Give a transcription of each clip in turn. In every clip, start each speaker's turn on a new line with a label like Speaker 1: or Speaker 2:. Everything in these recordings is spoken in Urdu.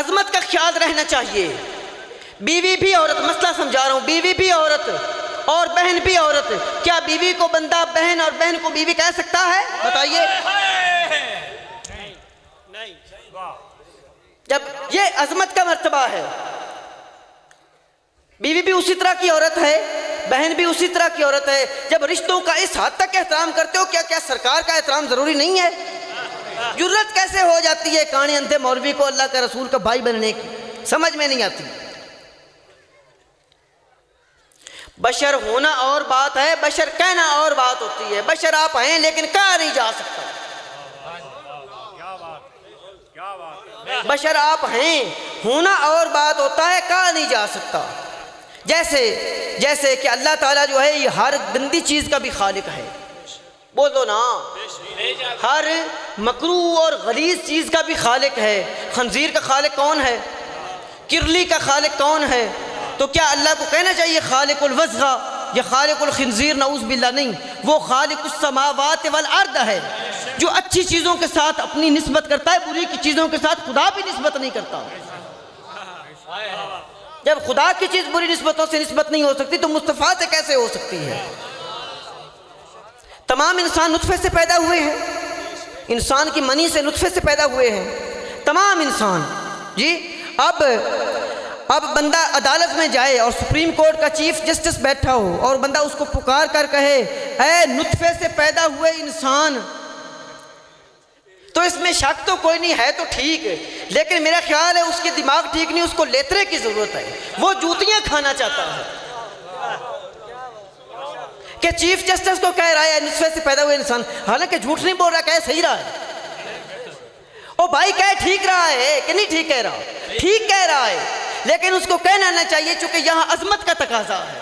Speaker 1: عظمت کا خیال رہنا چاہیے. بیوی بھی عورت، مسئلہ سمجھا رہا ہوں، بیوی بھی عورت اور بہن بھی عورت. کیا بیوی کو بندہ بہن اور بہن کو بیوی کہہ سکتا ہے؟ بتائیے. جب یہ عظمت کا مرتبہ ہے. بیوی بھی اسی طرح کی عورت ہے، بہن بھی اسی طرح کی عورت ہے. جب رشتوں کا اس حد تک احترام کرتے ہو، کیا سرکار کا احترام ضروری نہیں ہے؟ جرت کیسے ہو جاتی ہے کانے اندھے مولوی کو اللہ کا رسول کا بھائی بننے کی؟ سمجھ میں نہیں آتی. بشر ہونا اور بات ہے، بشر کہنا اور بات ہوتی ہے. بشر آپ ہیں لیکن کہا نہیں جا سکتا. بشر آپ ہیں، ہونا اور بات ہوتا ہے، کہا نہیں جا سکتا. جیسے کہ اللہ تعالیٰ جو ہے یہ ہر گندی چیز کا بھی خالق ہے. بولو نا. ہر مکروہ اور غلیظ چیز کا بھی خالق ہے. خنزیر کا خالق کون ہے؟ کرلی کا خالق کون ہے؟ تو کیا اللہ کو کہنا چاہیے خالق الوزغہ یا خالق الخنزیر؟ نعوذ باللہ نہیں. وہ خالق السماوات والارض ہے جو اچھی چیزوں کے ساتھ اپنی نسبت کرتا ہے، بری کی چیزوں کے ساتھ خدا بھی نسبت نہیں کرتا. جب خدا کی چیز بری نسبتوں سے نسبت نہیں ہو سکتی تو مصطفیٰ سے کیسے ہو سکتی ہے؟ تمام انسان نطفے سے پیدا ہوئے ہیں، انسان کی منی سے نطفے سے پیدا ہوئے ہیں تمام انسان. جی اب بندہ عدالت میں جائے اور سپریم کورٹ کا چیف جسٹس بیٹھا ہو اور بندہ اس کو پکار کر کہے اے نطفے سے پیدا ہوئے انسان، تو اس میں شک تو کوئی نہیں ہے تو ٹھیک ہے، لیکن میرا خیال ہے اس کے دماغ ٹھیک نہیں، اس کو لیترے کی ضرورت ہے. وہ جوتیاں کھانا چاہتا ہے کہ چیف جسٹس کو کہہ رہا ہے نطفے سے پیدا ہوئے انسان، حالانکہ جھوٹ نہیں بول رہا، کہے صحیح رہا ہے. او بھائی کہے ٹھیک رہا ہے کہ نہیں ٹھیک کہہ رہا؟ ٹھیک کہہ رہا ہے، لیکن اس کو کہنا نہ چاہیے چونکہ یہاں عظمت کا تقاضا ہے.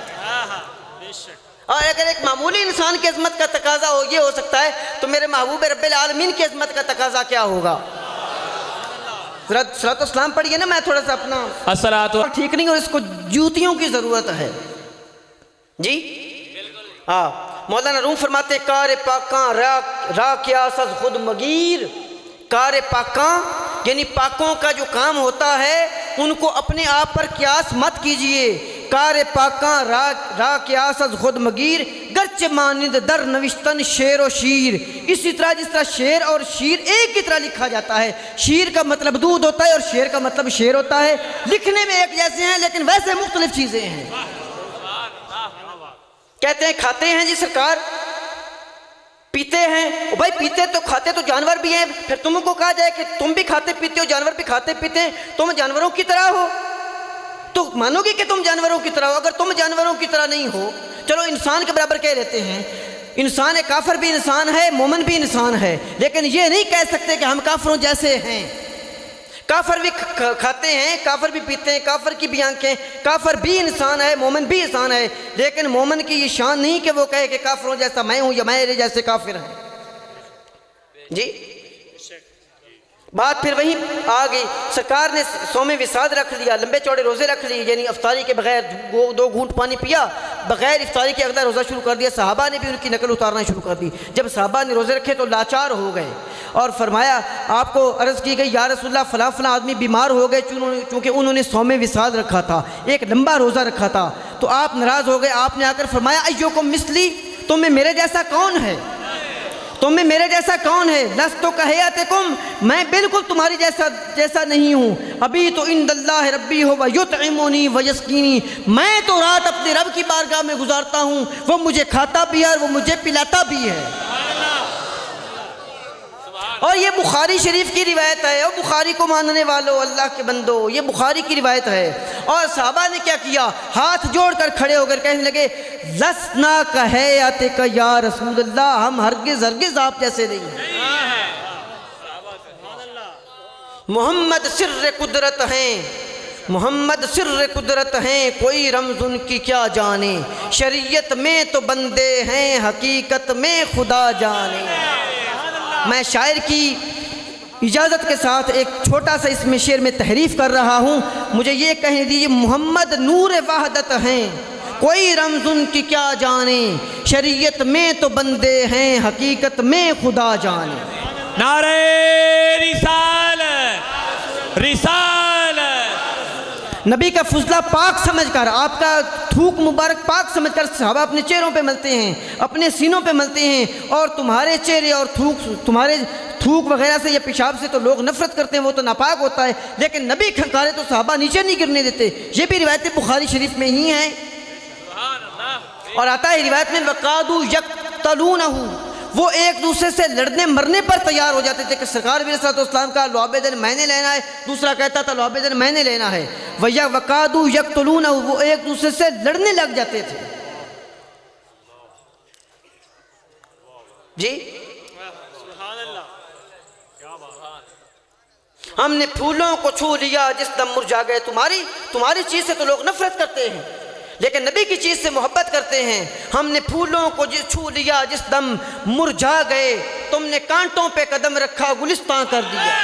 Speaker 1: اور اگر ایک معمولی انسان کی عظمت کا تقاضا یہ ہو سکتا ہے تو میرے محبوب رب العالمین کی عظمت کا تقاضا کیا ہوگا؟ صلاۃ والسلام پڑھیے نا. میں تھوڑا سا اپنا ٹھیک نہیں اور اس کو جوتیوں کی ضرورت ہے. جی مولانا روم فرماتے کار پاکاں را قیاس از خود مگیر. کار پاکاں یعنی پاکوں کا جو کام ہوتا ہے ان کو اپنے آپ پر قیاس مت کیجئے. کار پاکاں را قیاس از خود مگیر، گرچہ مانند در نوشتن شیر و شیر. اسی طرح جس طرح شیر اور شیر ایک کی طرح لکھا جاتا ہے. شیر کا مطلب دودھ ہوتا ہے اور شیر کا مطلب شیر ہوتا ہے. لکھنے میں ایک جیسے ہیں لیکن ویسے مختلف چیزیں ہیں. کہتے ہیں کھاتے ہیں جی سرکار، پیتے ہیں. بھائی پیتے تو کھاتے تو جانور بھی ہیں، پھر تم کو کہا جائے کہ تم بھی کھاتے پیتے ہو، جانور بھی کھاتے پیتے ہیں، تم جانوروں کی طرح ہو تو مانو گے کہ تم جانوروں کی طرح ہو. اگر تم جانوروں کی طرح نہیں ہو، چلو انسان کے برابر کہہ لیتے ہیں. انسان کافر بھی انسان ہے، مومن بھی انسان ہے، لیکن یہ نہیں کہہ سکتے کہ ہم کافروں جیسے ہیں. کافر بھی کھاتے ہیں، کافر بھی پیتے ہیں، کافر کی بھی آنکھیں، کافر بھی انسان ہے، مومن بھی انسان ہے، لیکن مومن کی یہ شان نہیں کہ وہ کہے کہ کافروں جیسا میں ہوں یا میرے جیسے کافر ہیں. جی بات پھر وہیں آ گئی. سرکار نے صوم وصال رکھ لیا، لمبے چوڑے روزے رکھ لیے، یعنی افطاری کے بغیر 2 گھونٹ پانی پیا، بغیر افطاری کے اگلا روزہ شروع کر دیا. صحابہ نے بھی ان کی نقل اتارنا شروع کر دی. جب صحابہ نے روزے رکھے تو لاچار ہو گئے اور فرمایا، آپ کو عرض کی گئی یا رسول اللہ فلاں فلاں آدمی بیمار ہو گئے چونکہ انہوں نے صوم وصال رکھا تھا، ایک لمبا روزہ رکھا تھا. تو آپ ناراض ہو گئے. آپ نے آ کر فرمایا ایوکم مثلی، تم میں میرے جیسا کون ہے؟ تم میں میرے جیسا کون ہے؟ لست کہیاتکم، میں بالکل تمہاری جیسا نہیں ہوں. ابھی تو عند اللہ ربی ہو ویطعمنی ویسقینی، میں تو رات اپنے رب کی بارگاہ میں گزارتا ہوں، وہ مجھے کھاتا بھی ہے اور وہ مجھے پلاتا بھی ہے. اور یہ بخاری شریف کی روایت ہے. اور بخاری کو ماننے والو اللہ کے بندو، یہ بخاری کی روایت ہے. اور صحابہ نے کیا کیا؟ ہاتھ جوڑ کر کھڑے ہو کر کہنے لگے لسنا کہیاتک یا رسول اللہ، ہم ہرگز آپ جیسے نہیں ہیں. محمد سر قدرت ہیں، محمد سر قدرت ہیں، کوئی رمز ان کی کیا جانے. شریعت میں تو بندے ہیں، حقیقت میں خدا جانے. میں شاعر کی اجازت کے ساتھ ایک چھوٹا سا اس میں شعر میں تحریف کر رہا ہوں. مجھے یہ کہنے دیجیے، محمد نور وحدت ہیں، کوئی رمز ان کی کیا جانے. شریعت میں تو بندے ہیں، حقیقت میں خدا جانے.
Speaker 2: نعرہ رسالت، رسالت.
Speaker 1: نبی کا فضلہ پاک سمجھ کر، آپ کا تھوک مبارک پاک سمجھ کر صحابہ اپنے چہروں پہ ملتے ہیں، اپنے سینوں پہ ملتے ہیں، اور تمہارے چہرے اور تمہارے تھوک وغیرہ سے یا پیشاب سے تو لوگ نفرت کرتے ہیں، وہ تو ناپاک ہوتا ہے، لیکن نبی کھنکارے تو صحابہ نیچے نہیں گرنے دیتے۔ یہ بھی روایت بخاری شریف میں ہی ہیں، اور آتا ہے روایت میں وَقَادُوا يَقْتَلُونَهُ، وہ ایک دوسرے سے لڑنے مرنے پر تیار ہو جاتے تھے کہ سرکار علیہ السلام کا لعاب دین میں نے لینا ہے، دوسرا کہتا تھا لعاب دین میں نے لینا ہے۔ وَقَادُوا يَقْتُلُونَهُ، وہ ایک دوسرے سے لڑنے لگ جاتے تھے۔ جی ہم نے پھولوں کو چھو لیا جس دم مرجھا گئے، تمہاری چیز سے تو لوگ نفرت کرتے ہیں لیکن نبی کی چیز سے محبت کرتے ہیں۔ ہم نے پھولوں کو چھو لیا جس دم مرجھا گئے، تم نے کانٹوں پہ قدم رکھا گلستان کر دیا۔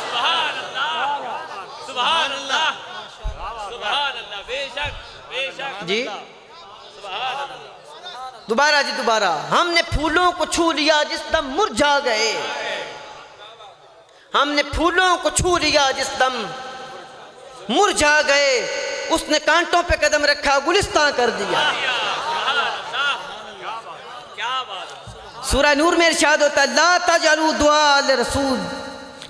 Speaker 2: سبحان اللہ، سبحان اللہ، سبحان اللہ، بے شک
Speaker 1: جی دوبارہ جی دوبارہ، ہم نے پھولوں کو چھو لیا جس دم مرجھا گئے، ہم نے پھولوں کو چھو لیا جس دم مرجھا گئے، اس نے کانٹوں پہ قدم رکھا گلستان کر دیا۔ سورہ نور میں ارشاد ہوتا ہے لا تجعلوا دعاء الرسول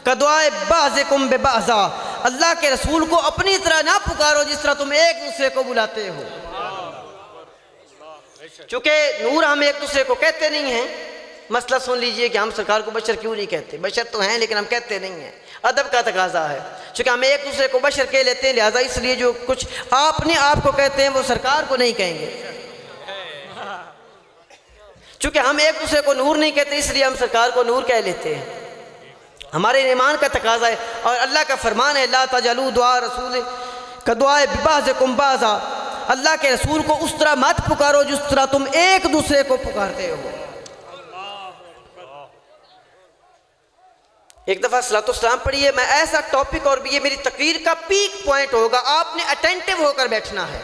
Speaker 1: کدعاء بعضکم ببعضا، اللہ کے رسول کو اپنی طرح نہ پکارو جس طرح تم ایک دوسرے کو بلاتے ہو۔ چونکہ نور ہم ایک دوسرے کو کہتے نہیں ہیں، مسئلہ سن لیجئے کہ ہم سرکار کو بشر کیوں نہیں کہتے، بشر تو ہیں لیکن ہم کہتے نہیں ہیں، ادب کا تقاضا ہے، چونکہ ہم ایک دوسرے کو بشر کہہ لیتے ہیں، لہٰذا اس لیے جو کچھ آپ نے آپ کو کہتے ہیں وہ سرکار کو نہیں کہیں گے۔ چونکہ ہم ایک دوسرے کو نور نہیں کہتے اس لیے ہم سرکار کو نور کہہ لیتے ہیں، ہمارے ایمان کا تقاضا ہے، اور اللہ کا فرمان ہے لا تجعلوا دعاء رسول کدعاء بعضکم بعضا، اللہ کے رسول کو اس طرح مت پکارو جس طرح تم ایک دوسرے کو پکارتے ہو۔ ایک دفعہ صلاۃ والسلام پڑھیے، میں ایسا ٹاپک، اور یہ میری تقریر کا پیک پوائنٹ ہوگا، آپ نے اٹینٹیو ہو کر بیٹھنا ہے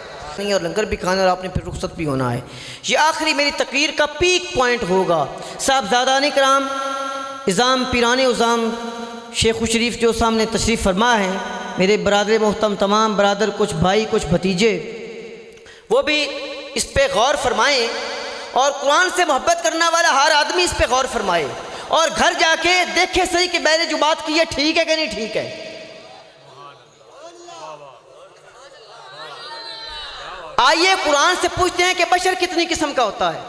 Speaker 1: اور لنگر بھی کھانا، اور آپ نے پھر رخصت بھی ہونا ہے۔ یہ آخری میری تقریر کا پیک پوائنٹ ہوگا۔ صاحبزادان کرام، عظام پیران عظام شیخ شریف جو سامنے تشریف فرما ہیں، میرے برادر محترم، تمام برادر، کچھ بھائی کچھ بھتیجے، وہ بھی اس پہ غور فرمائیں، اور قرآن سے محبت کرنے والا ہر آدمی اس پہ غور فرمائے، اور گھر جا کے دیکھے صحیح کہ میں نے جو بات کی ہے ٹھیک ہے کہ نہیں ٹھیک ہے۔ آئیے قرآن سے پوچھتے ہیں کہ بشر کتنی قسم کا ہوتا ہے،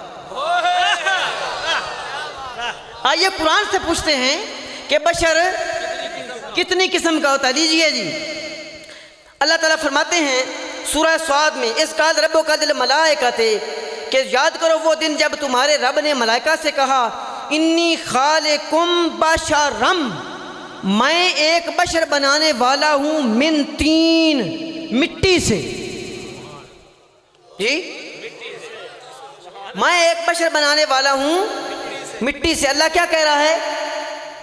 Speaker 1: آئیے قرآن سے پوچھتے ہیں کہ بشر کتنی قسم کا ہوتا ہے۔ لیجئے جی، اللہ تعالیٰ فرماتے ہیں سورہ صاد میں اس قال ربک للملائکۃ، کہ یاد کرو وہ دن جب تمہارے رب نے ملائکہ سے کہا انی خالقم بشرم، میں ایک بشر بنانے والا ہوں، من تین، مٹی سے۔ جی میں ایک بشر بنانے والا ہوں مٹی سے۔ اللہ کیا کہہ رہا ہے؟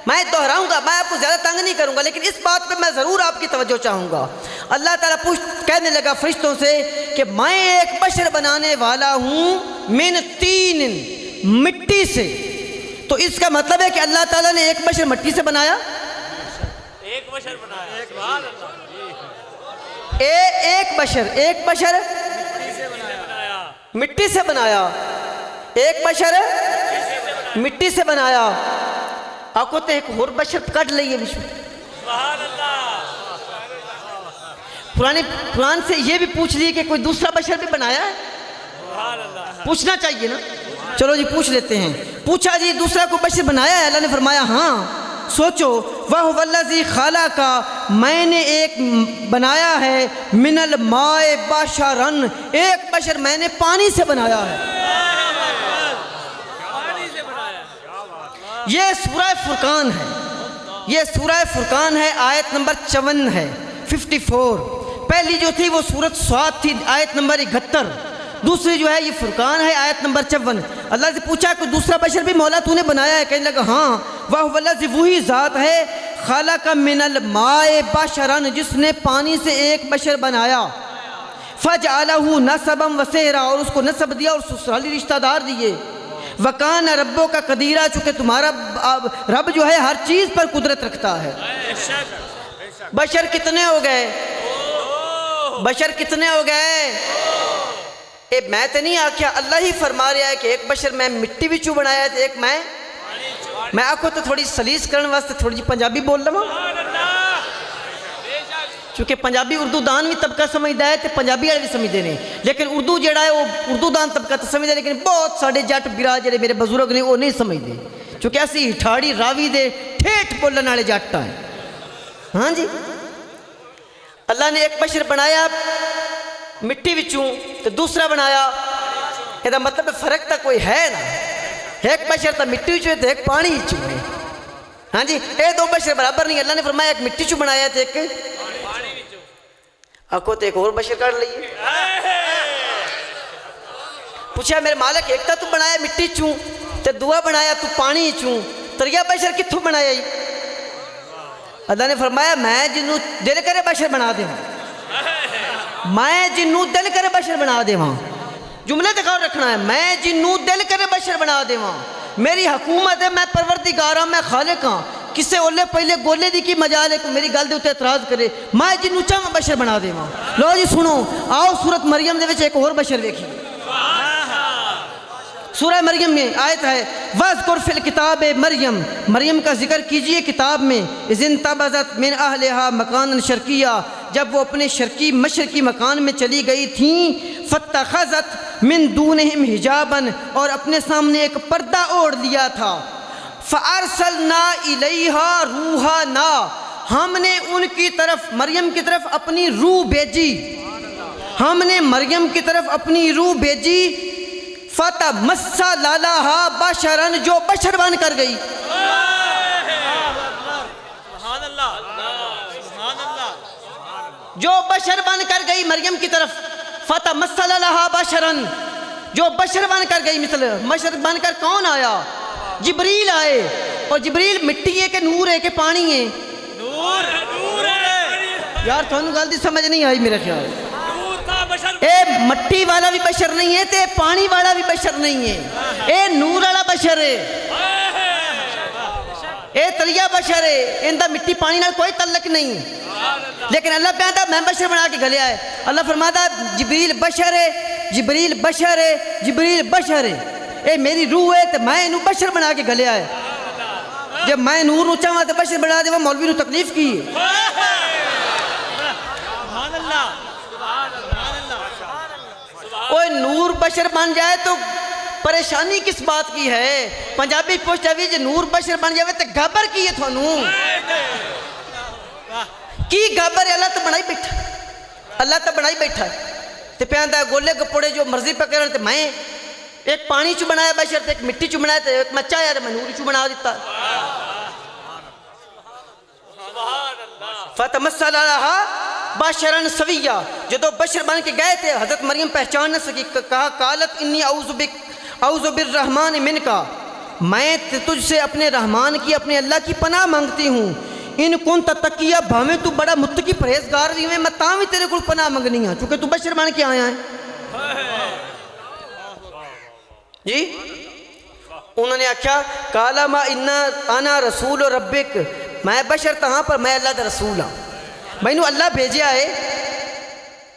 Speaker 1: میں دہراؤں گا، میں آپ کو زیادہ تنگ نہیں کروں گا، لیکن اس بات پہ میں ضرور آپ کی توجہ چاہوں گا۔ اللہ تعالیٰ کہنے لگا فرشتوں سے کہ میں ایک بشر بنانے والا ہوں من تین، مٹی سے۔ تو اس کا مطلب ہے کہ اللہ تعالیٰ نے ایک بشر مٹی سے بنایا،
Speaker 2: ایک بشر بنایا، سبحان اللہ،
Speaker 1: ایک بشر مٹی سے بنایا، ایک بشر مٹی سے بنایا۔ آپ کو تو ایک اور بشر کٹ لئیے
Speaker 2: سبحان اللہ،
Speaker 1: قرآن سے یہ بھی پوچھ لیے کہ کوئی دوسرا بشر بھی بنایا ہے،
Speaker 2: سبحان اللہ،
Speaker 1: پوچھنا چاہیے نا۔ چلو جی پوچھ لیتے ہیں، پوچھا جی دوسرا کوئی بشر بنایا ہے؟ اللہ نے فرمایا ہاں۔ سوچو وَهُوَ الَّذِي خَلَقَ، میں نے ایک بنایا ہے، مِنَ الْمَاءِ بَشَرًا، ایک بشر میں نے پانی سے بنایا ہے۔ یہ سورہ فرقان ہے، یہ سورہ فرقان ہے، آیت نمبر 54 ہے، 54۔ پہلی جو تھی وہ سورۃ صاد تھی، آیت نمبر 71۔ دوسری جو ہے یہ فرقان ہے، آیت نمبر 54۔ اللہ سے پوچھا کہ دوسرا بشر بھی مولا تو نے بنایا ہے؟ کہنے لگا ہاں، وَهُوَ الَّذِي، وہی ذات ہے، خَلَقَ مِنَ الْمَاءِ بَشَرًا، جس نے پانی سے ایک بشر بنایا، فَجْعَلَهُ نَسَبًا وَسِحْرًا، اور اس کو نسب دیا اور سسرالی رشتہ دار دیے۔ وَكَانَ رَبُّكَ قَدِيرًا، چونکہ تمہارا رب جو ہے ہر چیز پر قدرت رکھتا ہے۔ بشر کتنے ہو گئے؟ بشر کتنے ہو گئے؟ اے میں تو نہیں آکھیا، اللہ ہی فرما رہا ہے کہ ایک بشر میں مٹی وچوں بنایا تے ایک میں آکھو تو تھوڑی سلیس کرن واسطے تھوڑی جی پنجابی بول لواں،
Speaker 2: سبحان اللہ
Speaker 1: چونکہ پنجابی اردو دان بھی طبقہ سمجھدا ہے تے پنجابی والے بھی سمجھدے نے، لیکن اردو جڑا ہے وہ اردو دان طبقہ تو سمجھدا ہے، لیکن بہت ساڈے جٹ برا جڑے میرے بزرگ نے وہ نہیں سمجھدے، چونکہ اسی ٹھاڑی راوی دے ٹھیٹھ بولن والے جٹ ہیں۔ ہاں جی، اللہ نے ایک بشر بنایا مٹی وچوں تے دوسرا بنایا، یہ مطلب فرق تا کوئی ہے نا، ایک بشر تا مٹی وچوں تے ایک پانی وچوں ہے۔ ہاں جی، یہ دو بشر برابر نہیں، اللہ نے فرمایا ایک مٹی چوں بنایا تے ایک آکھو تے ایک اور بشر کر لئیے۔ پوچھا میرے مالک ایک تو بنایا مٹی چوں تے دعا بنایا تو پانی چوں، تریا بشر کتھوں بنایا ہی؟ اللہ نے فرمایا میں جنوں دل کرے بشر بنا دے میں جنوں دل کرے بشر بنا دے جملے تے غور رکھنا ہے، میں جنوں دل کرے بشر بنا دے میری حکومت ہے، میں پروردگار ہاں، میں خالق ہاں، کسے اولے پہلے گولے دی کی مجال ہے کہ میری گل دے اتے اعتراض کرے، میں جنوں چاہاں بشر بنا دے لو جی سنو، آؤ سورت مریم دے وچ ایک اور بشر ویکھی، سورہ مریم میں آیت ہے وَاذْكُرْ فِي الْكِتَابِ مریم، مریم کا ذکر کیجئے کتاب میں، اِذْ انْتَبَذَتْ مِنْ أَهْلِهَا مَكَانًا شَرْقِيًّا، جب وہ اپنے شرقی مشرقی مکان میں چلی گئی تھیں، فَاتَّخَذَتْ مِنْ دُونِهِمْ حِجَابًا، اور اپنے سامنے ایک پردہ اوڑھ لیا تھا، فَأَرْسَلْنَا إِلَيْهَا رُوحَنَا، ہم نے ان کی طرف مریم کی طرف اپنی روح بھیجی، ہم نے مریم کی طرف اپنی روح بھیجی، فَتَمَثَّلَ لَهَا بَشَرًا، جو بشر بن کر گئی،
Speaker 2: سبحان اللہ سبحان اللہ
Speaker 1: جو بشر بن کر گئی مریم کی طرف، فَتَمَثَّلَ لَهَا بَشَرًا، جو بشر بن کر گئی، مثل بشر بن کر کون آیا؟ جبریل آئے، اور جبریل مٹی ہے کہ نور ہے کہ پانی ہے؟
Speaker 2: نور نور ہے
Speaker 1: یار تھوڑا گل دی سمجھ نہیں آئی میرے خیال،
Speaker 2: نور کا بشر
Speaker 1: اے مٹی والا بھی بشر نہیں ہے تے پانی والا بھی بشر نہیں ہے، اے نور والا بشر ہے، اے تریا بشر ہے، اندہ مٹی پانی نال کوئی تعلق نہیں، لیکن اللہ کہتا میں بشر بنا کے گھلیا ہے، اللہ فرماتا جبریل بشر ہے، جبریل بشر ہے، جبریل بشر ہے، اے میری روح ہے تو میں انہوں بشر بنا کے گھلیا ہے، جب میں نور نو چاہاں تو بشر بنا دے وہ مولوی نو تکلیف کی ہے،
Speaker 2: سبحان اللہ
Speaker 1: اوہ نور بشر بن جائے تو پریشانی کس بات کی ہے؟ پنجابی پوچھ جاوی جے نور بشر بن جائے تو گھبر کی ہے تھونوں کی گھبر ہے؟ اللہ تو بنائی بیٹھا، اللہ تو بنائی بیٹھا ہے تے پیاندہ ہے گولے گپوڑے جو مرضی پہ کرن تے میں ایک پانی چو بنایا بشر تے ایک مٹی چو بنایا تے ایک مچا ہے میں نور چو بنا دیتا، فَتَمَثَّلَ لَهَا بَشَرًا سَوِيًّا، جدو بشر بن کے گئے تھے حضرت مریم پہچان نہ سکی، کہا قالت انی اعوذ بالرحمن منکا، میں تجھ سے اپنے رحمان کی اپنے اللہ کی پناہ مانگتی ہوں، ان کن تتقیہ بھامیں تو بڑا متقی پرہیزگار بھی ہوئے، میں تاں بھی تیرے کو پناہ مانگنی ہوں چونکہ تو بشر بن کے آیا ہے جی۔ انہوں نے آکھا کالا ما انا رسول ربک، میں بشر تہاں پر میں اللہ دا رسول ہوں، میں انہوں اللہ بھیجیا ہے۔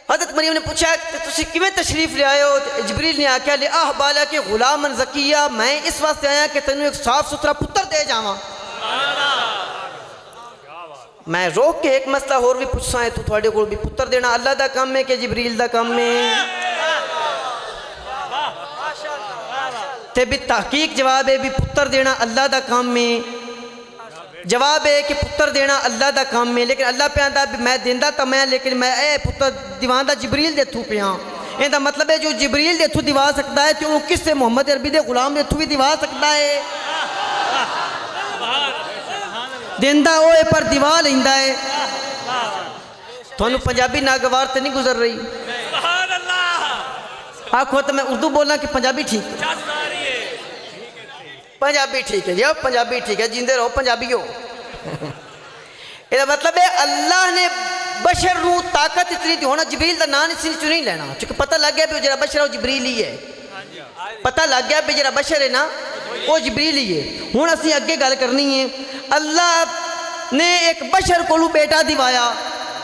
Speaker 1: حضرت مریم نے پوچھا کہ تسی کیویں تشریف لے آئے ہو؟ جبریل نے آکھا لے بالا کے غلامن زکیہ، میں اس واسطے آیا کہ تینوں ایک صاف ستھرا پتر دے جاواں۔ میں روک کے ایک مسئلہ اور بھی پوچھساں ہے، تو تھوڑے کو بھی پتر دینا اللہ دا کام ہے کہ جبریل دا کام ہے؟ تے بھی تحقیق جواب ہے بھی پتر دینا اللہ دا کام میں، جواب ہے کہ پتر دینا اللہ دا کام میں، لیکن اللہ پہ آندہ میں دیندہ تا میں، لیکن میں اے پتر دیواندہ جبریل دے تھو پہ ہاں، یہ دا مطلب ہے جو جبریل دے تھو دیوا سکتا ہے تو وہ کس سے محمد عربی دے غلام دے تھو بھی دیوا سکتا ہے؟ دیندہ ہوئے پر دیوا لیندہ ہے۔ تو پنجابی ناگوار تے نہیں گزر رہی،
Speaker 2: سبحان اللہ
Speaker 1: آنکھو تو میں اردو بولنا کہ پنجابی ٹھیک ہے،
Speaker 2: کیا سنا رہی ہے؟
Speaker 1: پنجابی ٹھیک ہے جی، پنجابی ٹھیک ہے، جیندے رہو پنجابی ہو۔ یہ مطلب ہے اللہ نے بشر نو طاقت اتنی دی ہونا، جبریل دا نام اس نہیں لینا، چونکہ پتہ لگ گیا بھی جرا بشر ہے وہ جبریل ہی ہے، پتہ لگ گیا بھی جرا بشر ہے نا وہ جبریل ہی ہے۔ ہون اسی اگے گل کرنی ہے، اللہ نے ایک بشر کو بیٹا دیوایا،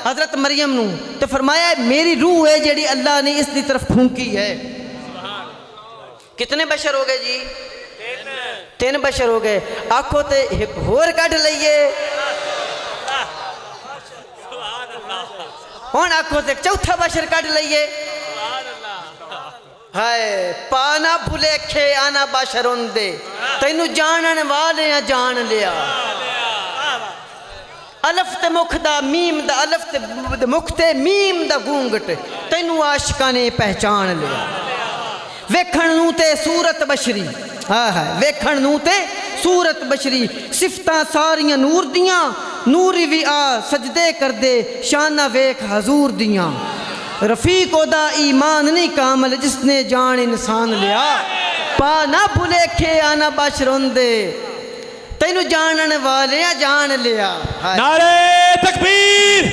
Speaker 1: حضرت مریم نو تو فرمایا میری روح ہے جیڑی اللہ نے اس دی طرف پھونکی ہے. کتنے بشر ہو گئے جی؟ 3 بشر ہو گئے. آنکھوں تے ایک ہور کٹ لئیے ہون آنکھوں تے چوتھا بشر کٹ لئیے. ہائے پانا بھولے کھے آنا باشرون دے تینو جانن والے ہیں جان لیا. الف تے مکھ دا میم دا الف تے مکھ تے میم دا گونگٹ تینو عاشقاں نے پہچان لیا. ویکھن نو تے صورت بشری ویکھن نو تے صورت بشری صفتاں ساریاں نور دیاں نوری وی آ سجدے کر دے شانہ ویکھ حضور دیاں. رفیق دا ایمان نہیں کامل جس نے جان انسان لیا. پا نہ بھولے کھے آنا باشرون دے تینو جانن والے جان لیا.
Speaker 3: نعرہ تکبیر